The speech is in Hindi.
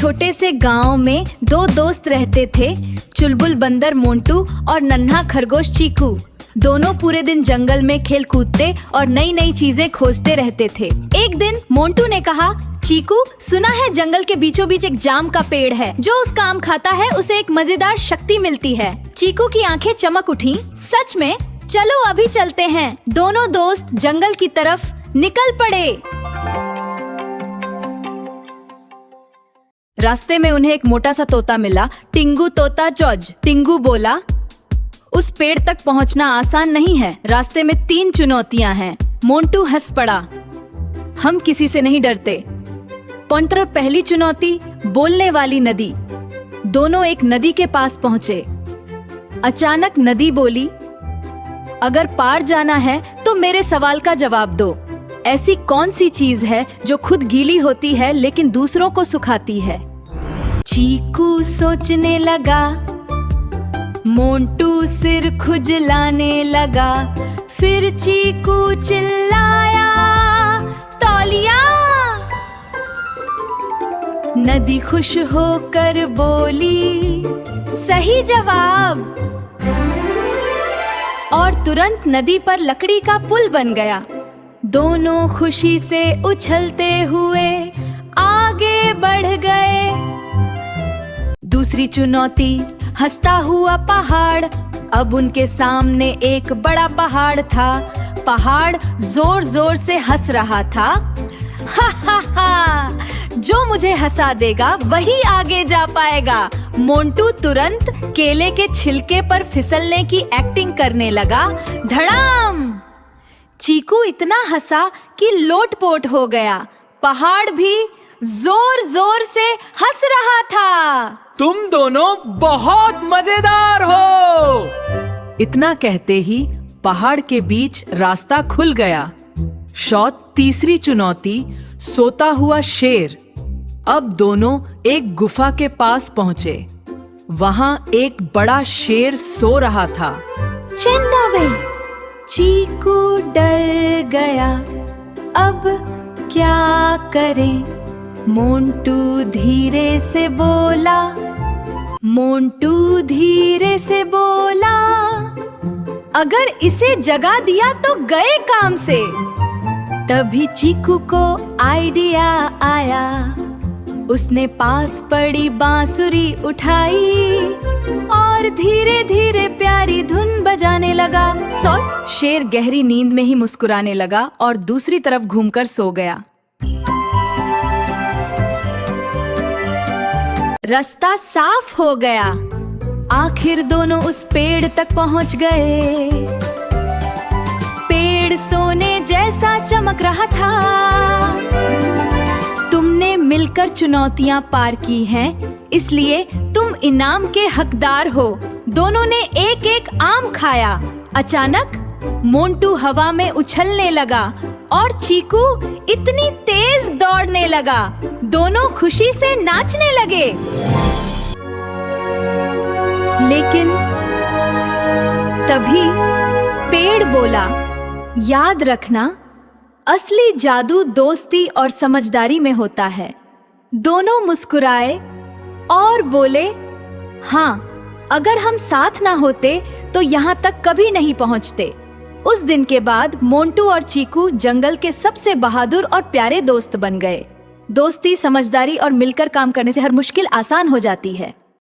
छोटे से गांव में दो दोस्त रहते थे, चुलबुल बंदर मोंटू और नन्हा खरगोश चीकू। दोनों पूरे दिन जंगल में खेल कूदते और नई नई चीजें खोजते रहते थे। एक दिन मोंटू ने कहा, चीकू, सुना है जंगल के बीचों बीच एक जाम का पेड़ है, जो उसका आम खाता है उसे एक मजेदार शक्ति मिलती है। चीकू की आंखें चमक उठी। सच में? चलो अभी चलते हैं। दोनों दोस्त जंगल की तरफ निकल पड़े। रास्ते में उन्हें एक मोटा सा तोता मिला, टिंगू तोता जॉर्ज। टिंगू बोला, उस पेड़ तक पहुंचना आसान नहीं है, रास्ते में 3 चुनौतियां हैं। मोंटू हंस पड़ा, हम किसी से नहीं डरते। पॉइंटर, पहली चुनौती, बोलने वाली नदी। दोनों एक नदी के पास पहुंचे। अचानक नदी बोली, अगर पार जाना है तो मेरे सवाल का जवाब दो। ऐसी कौन सी चीज है जो खुद गीली होती है लेकिन दूसरों को सुखाती है? चीकू सोचने लगा, मोंटू सिर खुजलाने लगा। फिर चीकू चिल्लाया, तौलिया। नदी खुश होकर बोली, सही जवाब। और तुरंत नदी पर लकड़ी का पुल बन गया। दोनों खुशी से उछलते हुए आगे बढ़ गए। दूसरी चुनौती, हंसता हुआ पहाड़। अब उनके सामने एक बड़ा पहाड़ था। पहाड़ जोर जोर से हंस रहा था। हा हा हा, जो मुझे हंसा देगा वही आगे जा पाएगा। मोंटू तुरंत केले के छिलके पर फिसलने की एक्टिंग करने लगा। धड़ाम! चीकू इतना हंसा कि लोटपोट हो गया। पहाड़ भी जोर जोर से हंस रहा था। तुम दोनों बहुत मजेदार हो। इतना कहते ही पहाड़ के बीच रास्ता खुल गया। तीसरी चुनौती, सोता हुआ शेर। अब दोनों एक गुफा के पास पहुंचे। वहां एक बड़ा शेर सो रहा था। चंदावे! चीकू डर गया। अब क्या करें? मोंटू धीरे से बोला। मोंटू धीरे से बोला, अगर इसे जगा दिया तो गए काम से। तभी चीकू को आइडिया आया। उसने पास पड़ी बांसुरी उठाई और धीरे धीरे प्यारी धुन बजाने लगा। सॉस! शेर गहरी नींद में ही मुस्कुराने लगा और दूसरी तरफ घूमकर सो गया। रास्ता साफ हो गया। आखिर दोनों उस पेड़ तक पहुंच गए। पेड़ सोने जैसा चमक रहा था। तुमने मिलकर चुनौतियां पार की हैं, इसलिए तुम इनाम के हकदार हो। दोनों ने एक एक आम खाया। अचानक मोंटू हवा में उछलने लगा और चीकू इतनी तेज दौड़ने लगा। दोनों खुशी से नाचने लगे। लेकिन तभी पेड़ बोला, याद रखना, असली जादू दोस्ती और समझदारी में होता है। दोनों मुस्कुराए और बोले, हाँ, अगर हम साथ ना होते तो यहाँ तक कभी नहीं पहुँचते। उस दिन के बाद मोंटू और चीकू जंगल के सबसे बहादुर और प्यारे दोस्त बन गए। दोस्ती, समझदारी और मिलकर काम करने से हर मुश्किल आसान हो जाती है।